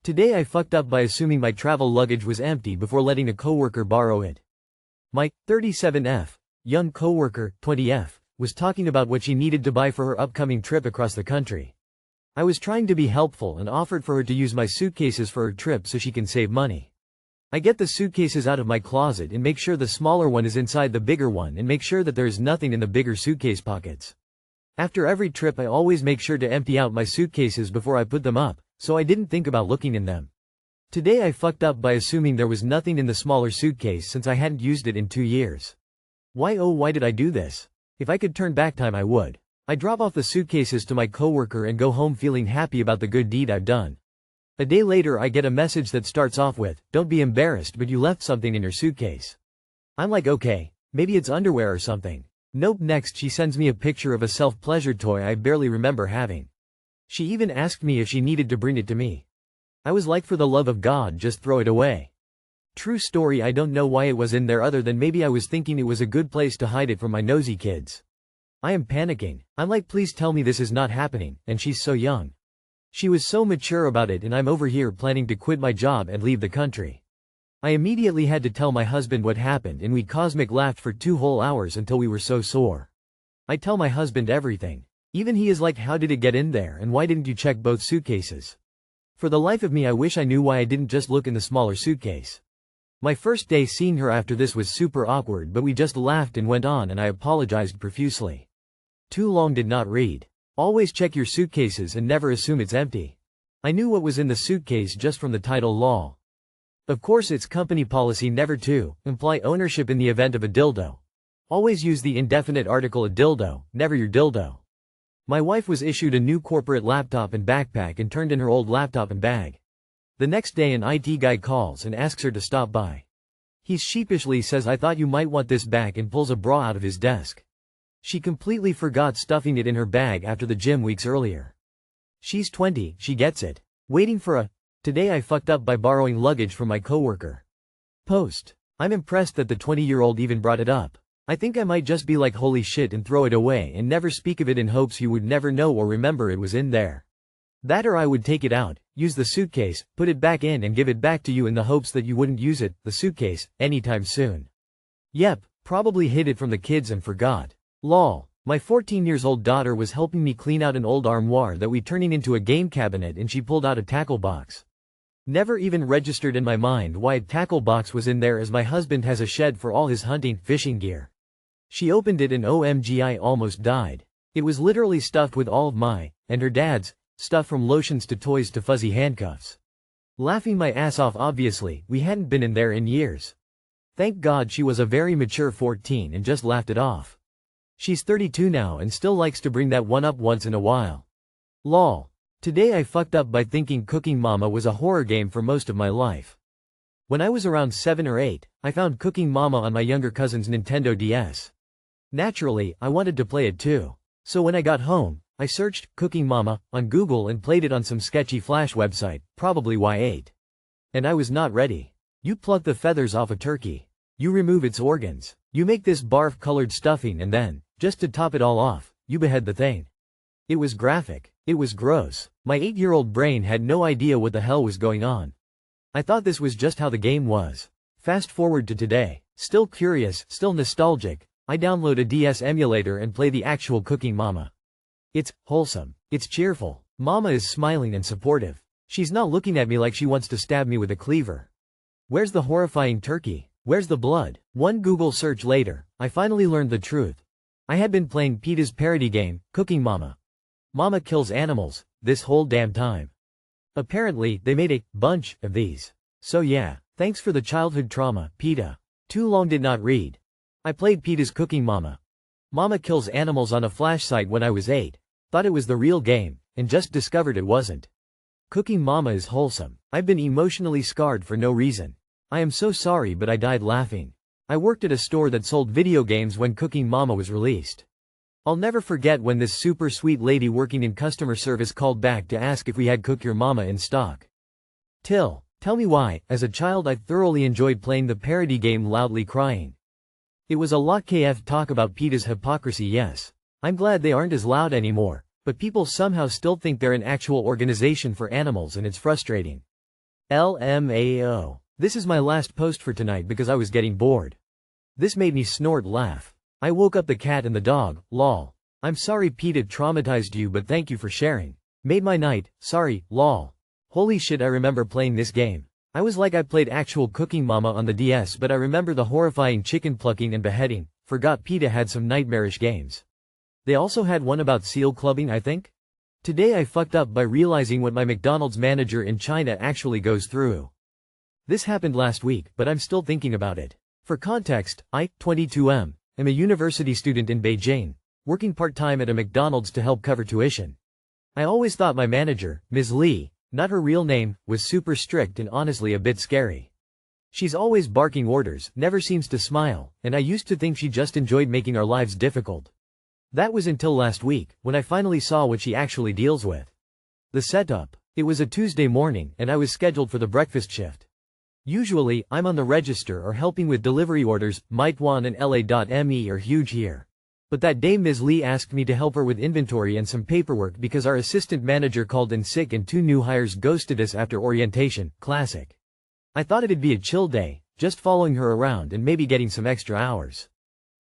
Today I fucked up by assuming my travel luggage was empty before letting a coworker borrow it. My 37F, young coworker, 20F, was talking about what she needed to buy for her upcoming trip across the country. I was trying to be helpful and offered for her to use my suitcases for her trip so she can save money. I get the suitcases out of my closet and make sure the smaller one is inside the bigger one and make sure that there is nothing in the bigger suitcase pockets. After every trip I always make sure to empty out my suitcases before I put them up, so I didn't think about looking in them. Today I fucked up by assuming there was nothing in the smaller suitcase since I hadn't used it in 2 years. Why did I do this? If I could turn back time I would. I drop off the suitcases to my coworker and go home feeling happy about the good deed I've done. A day later I get a message that starts off with, "Don't be embarrassed but you left something in your suitcase." I'm like, okay, maybe it's underwear or something. Nope. Next she sends me a picture of a self-pleasure toy I barely remember having. She even asked me if she needed to bring it to me. I was like, for the love of God, just throw it away. True story, I don't know why it was in there other than maybe I was thinking it was a good place to hide it from my nosy kids. I am panicking. I'm like, please tell me this is not happening, and she's so young. She was so mature about it and I'm over here planning to quit my job and leave the country. I immediately had to tell my husband what happened and we cosmic laughed for 2 whole hours until we were so sore. I tell my husband everything. Even he is like, how did it get in there and why didn't you check both suitcases? For the life of me I wish I knew why I didn't just look in the smaller suitcase. My first day seeing her after this was super awkward but we just laughed and went on and I apologized profusely. Too long did not read. Always check your suitcases and never assume it's empty. I knew what was in the suitcase just from the title lol. Of course it's company policy never to imply ownership in the event of a dildo. Always use the indefinite article a dildo, never your dildo. My wife was issued a new corporate laptop and backpack and turned in her old laptop and bag. The next day an IT guy calls and asks her to stop by. He sheepishly says, "I thought you might want this back," and pulls a bra out of his desk. She completely forgot stuffing it in her bag after the gym weeks earlier. She's 20, she gets it. Waiting for a today I fucked up by borrowing luggage from my coworker. Post. I'm impressed that the 20-year-old even brought it up. I think I might just be like, holy shit, and throw it away and never speak of it in hopes you would never know or remember it was in there. That or I would take it out, use the suitcase, put it back in and give it back to you in the hopes that you wouldn't use it, the suitcase, anytime soon. Yep, probably hid it from the kids and forgot. Lol. My 14-year-old daughter was helping me clean out an old armoire that we turning into a game cabinet and she pulled out a tackle box. Never even registered in my mind why a tackle box was in there as my husband has a shed for all his hunting, fishing gear. She opened it and OMG I almost died. It was literally stuffed with all of my, and her dad's, stuff from lotions to toys to fuzzy handcuffs. Laughing my ass off obviously, we hadn't been in there in years. Thank God she was a very mature 14 and just laughed it off. She's 32 now and still likes to bring that one up once in a while. Lol. Today I fucked up by thinking Cooking Mama was a horror game for most of my life. When I was around 7 or 8, I found Cooking Mama on my younger cousin's Nintendo DS. Naturally, I wanted to play it too. So when I got home, I searched Cooking Mama on Google and played it on some sketchy Flash website, probably Y8. And I was not ready. You pluck the feathers off a turkey. You remove its organs. You make this barf-colored stuffing and then, just to top it all off, you behead the thing. It was graphic. It was gross. My 8-year-old brain had no idea what the hell was going on. I thought this was just how the game was. Fast forward to today. Still curious, still nostalgic. I download a DS emulator and play the actual Cooking Mama. It's wholesome. It's cheerful. Mama is smiling and supportive. She's not looking at me like she wants to stab me with a cleaver. Where's the horrifying turkey? Where's the blood? One Google search later, I finally learned the truth. I had been playing PETA's parody game, Cooking Mama. Mama kills animals, this whole damn time. Apparently, they made a bunch of these. So yeah, thanks for the childhood trauma, PETA. Too long did not read. I played PETA's Cooking Mama. Mama kills animals on a Flash site when I was 8. Thought it was the real game, and just discovered it wasn't. Cooking Mama is wholesome. I've been emotionally scarred for no reason. I am so sorry but I died laughing. I worked at a store that sold video games when Cooking Mama was released. I'll never forget when this super sweet lady working in customer service called back to ask if we had Cook Your Mama in stock. Tell me why, as a child I thoroughly enjoyed playing the parody game loudly crying. It was a lot kf talk about PETA's hypocrisy, yes. I'm glad they aren't as loud anymore, but people somehow still think they're an actual organization for animals and it's frustrating. LMAO. This is my last post for tonight because I was getting bored. This made me snort laugh. I woke up the cat and the dog, lol. I'm sorry Pete it traumatized you but thank you for sharing. Made my night, sorry, lol. Holy shit I remember playing this game. I was like I played actual Cooking Mama on the DS but I remember the horrifying chicken plucking and beheading. Forgot PETA had some nightmarish games. They also had one about seal clubbing I think? Today I fucked up by realizing what my McDonald's manager in China actually goes through. This happened last week but I'm still thinking about it. For context, I, 22M, am a university student in Beijing, working part-time at a McDonald's to help cover tuition. I always thought my manager, Ms. Lee, not her real name, was super strict and honestly a bit scary. She's always barking orders, never seems to smile, and I used to think she just enjoyed making our lives difficult. That was until last week, when I finally saw what she actually deals with. The setup. It was a Tuesday morning and I was scheduled for the breakfast shift. Usually, I'm on the register or helping with delivery orders. Meituan and LA.me are huge here. But that day Ms. Lee asked me to help her with inventory and some paperwork because our assistant manager called in sick and 2 new hires ghosted us after orientation. Classic. I thought it'd be a chill day, just following her around and maybe getting some extra hours.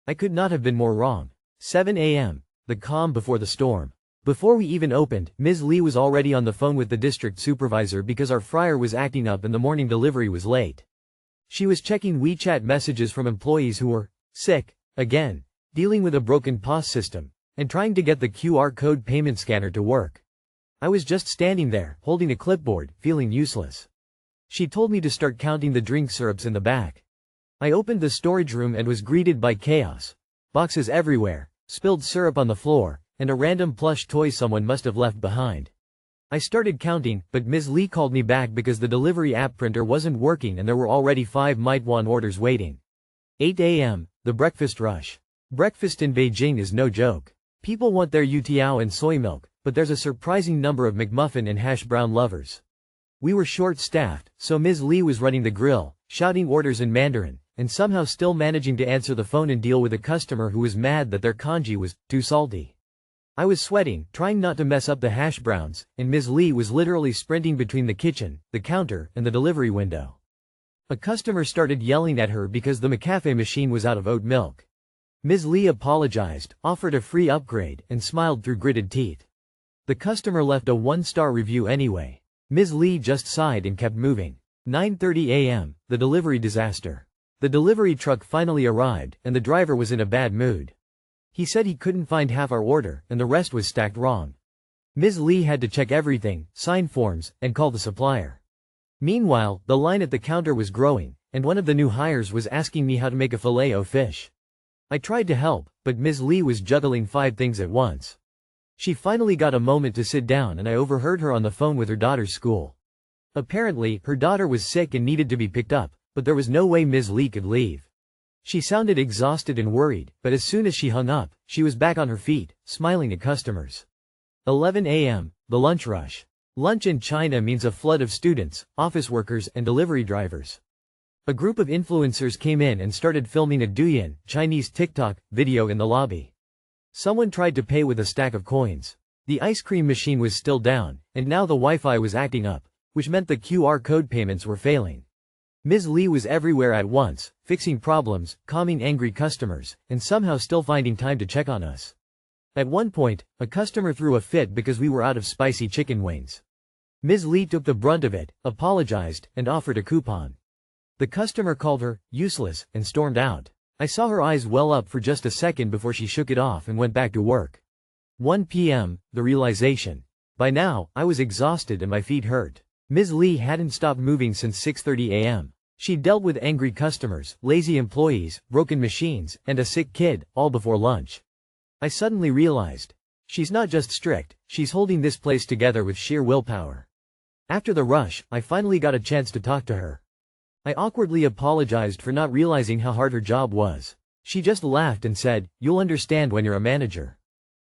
I could not have been more wrong. 7 a.m. The calm before the storm. Before we even opened, Ms. Lee was already on the phone with the district supervisor because our fryer was acting up and the morning delivery was late. She was checking WeChat messages from employees who were sick, again, dealing with a broken POS system, and trying to get the QR code payment scanner to work. I was just standing there, holding a clipboard, feeling useless. She told me to start counting the drink syrups in the back. I opened the storage room and was greeted by chaos. Boxes everywhere, spilled syrup on the floor, and a random plush toy someone must have left behind. I started counting, but Ms. Lee called me back because the delivery app printer wasn't working and there were already 5 Meituan orders waiting. 8 a.m. The breakfast rush. Breakfast in Beijing is no joke. People want their youtiao and soy milk, but there's a surprising number of McMuffin and hash brown lovers. We were short-staffed, so Ms. Lee was running the grill, shouting orders in Mandarin, and somehow still managing to answer the phone and deal with a customer who was mad that their congee was too salty. I was sweating, trying not to mess up the hash browns, and Ms. Lee was literally sprinting between the kitchen, the counter, and the delivery window. A customer started yelling at her because the McCafe machine was out of oat milk. Ms. Lee apologized, offered a free upgrade, and smiled through gritted teeth. The customer left a 1-star review anyway. Ms. Lee just sighed and kept moving. 9:30 a.m. The delivery disaster. The delivery truck finally arrived, and the driver was in a bad mood. He said he couldn't find half our order, and the rest was stacked wrong. Ms. Lee had to check everything, sign forms, and call the supplier. Meanwhile, the line at the counter was growing, and one of the new hires was asking me how to make a filet-o-fish. I tried to help, but Ms. Lee was juggling 5 things at once. She finally got a moment to sit down and I overheard her on the phone with her daughter's school. Apparently, her daughter was sick and needed to be picked up, but there was no way Ms. Lee could leave. She sounded exhausted and worried, but as soon as she hung up, she was back on her feet, smiling at customers. 11 a.m. The lunch rush. Lunch in China means a flood of students, office workers, and delivery drivers. A group of influencers came in and started filming a Douyin, Chinese TikTok, video in the lobby. Someone tried to pay with a stack of coins. The ice cream machine was still down, and now the Wi-Fi was acting up, which meant the QR code payments were failing. Ms. Lee was everywhere at once, fixing problems, calming angry customers, and somehow still finding time to check on us. At one point, a customer threw a fit because we were out of spicy chicken wings. Ms. Lee took the brunt of it, apologized, and offered a coupon. The customer called her useless and stormed out. I saw her eyes well up for just a second before she shook it off and went back to work. 1 p.m. The realization. By now, I was exhausted and my feet hurt. Ms. Lee hadn't stopped moving since 6:30 a.m. She dealt with angry customers, lazy employees, broken machines, and a sick kid, all before lunch. I suddenly realized. She's not just strict, she's holding this place together with sheer willpower. After the rush, I finally got a chance to talk to her. I awkwardly apologized for not realizing how hard her job was. She just laughed and said, "You'll understand when you're a manager."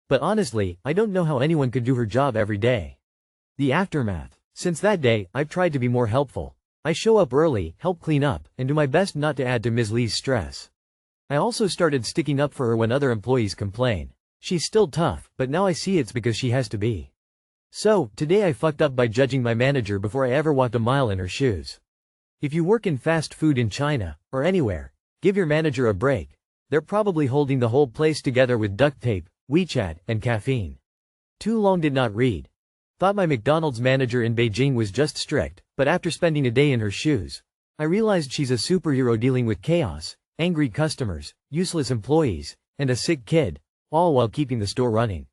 But honestly, I don't know how anyone could do her job every day. The aftermath. Since that day, I've tried to be more helpful. I show up early, help clean up, and do my best not to add to Ms. Lee's stress. I also started sticking up for her when other employees complain. She's still tough, but now I see it's because she has to be. So, today I fucked up by judging my manager before I ever walked a mile in her shoes. If you work in fast food in China, or anywhere, give your manager a break. They're probably holding the whole place together with duct tape, WeChat, and caffeine. Too long did not read. Thought my McDonald's manager in Beijing was just strict, but after spending a day in her shoes, I realized she's a superhero dealing with chaos, angry customers, useless employees, and a sick kid, all while keeping the store running.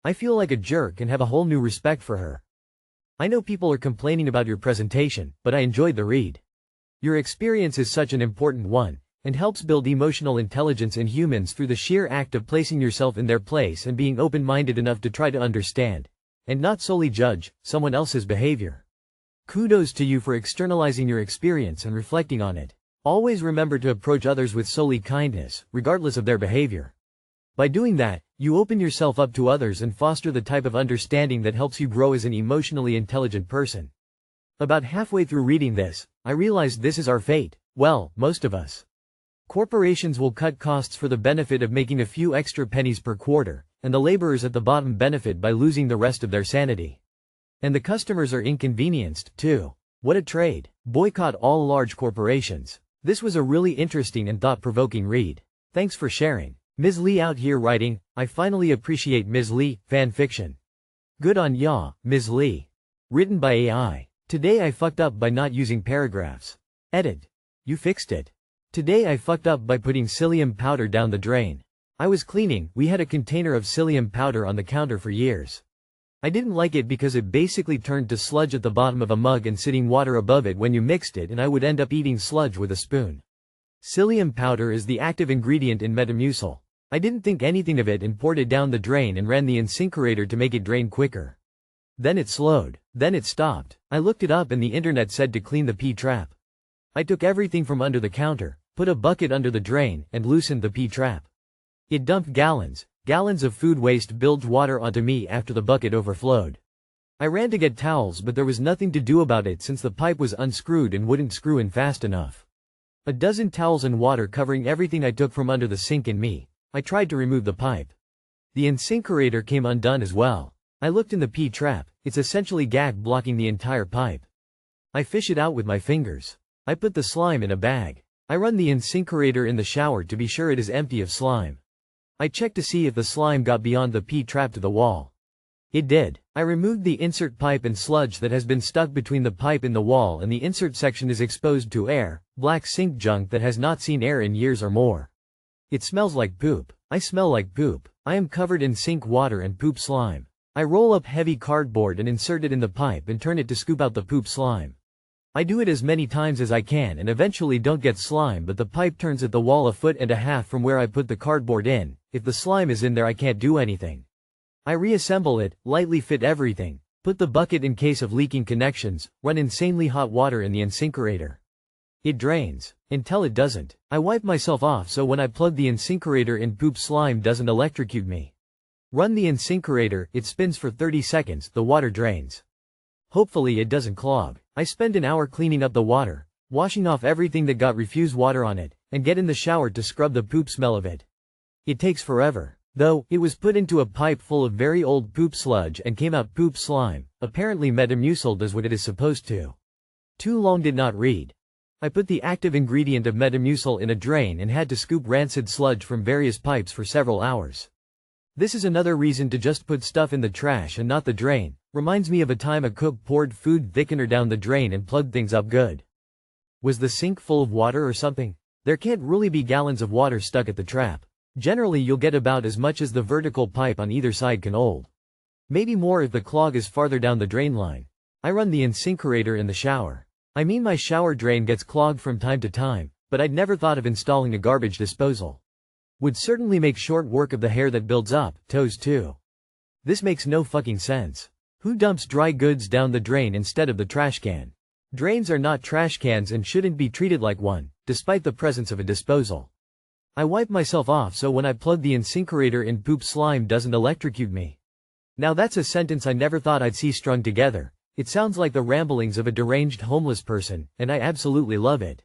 I feel like a jerk and have a whole new respect for her. I know people are complaining about your presentation, but I enjoyed the read. Your experience is such an important one, and helps build emotional intelligence in humans through the sheer act of placing yourself in their place and being open-minded enough to try to understand, and not solely judge, someone else's behavior. Kudos to you for externalizing your experience and reflecting on it. Always remember to approach others with solely kindness, regardless of their behavior. By doing that, you open yourself up to others and foster the type of understanding that helps you grow as an emotionally intelligent person. About halfway through reading this, I realized this is our fate. Well, most of us. Corporations will cut costs for the benefit of making a few extra pennies per quarter, and the laborers at the bottom benefit by losing the rest of their sanity. And the customers are inconvenienced, too. What a trade. Boycott all large corporations. This was a really interesting and thought-provoking read. Thanks for sharing. Ms. Lee out here writing, I finally appreciate Ms. Lee, fan fiction. Good on ya, Ms. Lee. Written by AI. Today I fucked up by not using paragraphs. Edit. You fixed it. Today I fucked up by putting psyllium powder down the drain. I was cleaning, we had a container of psyllium powder on the counter for years. I didn't like it because it basically turned to sludge at the bottom of a mug and sitting water above it when you mixed it, and I would end up eating sludge with a spoon. Psyllium powder is the active ingredient in Metamucil. I didn't think anything of it and poured it down the drain and ran the InSinkerator to make it drain quicker. Then it slowed. Then it stopped. I looked it up and the internet said to clean the P-trap. I took everything from under the counter, put a bucket under the drain, and loosened the P-trap. It dumped gallons of food waste bilge water onto me after the bucket overflowed. I ran to get towels, but there was nothing to do about it since the pipe was unscrewed and wouldn't screw in fast enough. A dozen towels and water covering everything I took from under the sink and me. I tried to remove the pipe. The InSinkerator came undone as well. I looked in the P-trap, it's essentially gag blocking the entire pipe. I fish it out with my fingers. I put the slime in a bag. I run the InSinkerator in the shower to be sure it is empty of slime. I checked to see if the slime got beyond the P-trap to the wall. It did. I removed the insert pipe and sludge that has been stuck between the pipe and the wall, and the insert section is exposed to air, black sink junk that has not seen air in years or more. It smells like poop. I smell like poop. I am covered in sink water and poop slime. I roll up heavy cardboard and insert it in the pipe and turn it to scoop out the poop slime. I do it as many times as I can and eventually don't get slime, but the pipe turns at the wall 1.5 feet from where I put the cardboard in. If the slime is in there, I can't do anything. I reassemble it, lightly fit everything, put the bucket in case of leaking connections, run insanely hot water in the InSinkerator. It drains. Until it doesn't. I wipe myself off so when I plug the InSinkerator in, poop slime doesn't electrocute me. Run the InSinkerator, it spins for 30 seconds, the water drains. Hopefully it doesn't clog. I spend an hour cleaning up the water, washing off everything that got refuse water on it, and get in the shower to scrub the poop smell of it. It takes forever. Though, it was put into a pipe full of very old poop sludge and came out poop slime. Apparently Metamucil does what it is supposed to. Too long did not read. I put the active ingredient of Metamucil in a drain and had to scoop rancid sludge from various pipes for several hours. This is another reason to just put stuff in the trash and not the drain. Reminds me of a time a cook poured food thickener down the drain and plugged things up good. Was the sink full of water or something? There can't really be gallons of water stuck at the trap. Generally you'll get about as much as the vertical pipe on either side can hold. Maybe more if the clog is farther down the drain line. I run the InSinkerator in the shower. I mean, my shower drain gets clogged from time to time, but I'd never thought of installing a garbage disposal. Would certainly make short work of the hair that builds up, toes too. This makes no fucking sense. Who dumps dry goods down the drain instead of the trash can? Drains are not trash cans and shouldn't be treated like one, despite the presence of a disposal. I wipe myself off so when I plug the InSinkerator in, poop slime doesn't electrocute me. Now that's a sentence I never thought I'd see strung together. It sounds like the ramblings of a deranged homeless person, and I absolutely love it.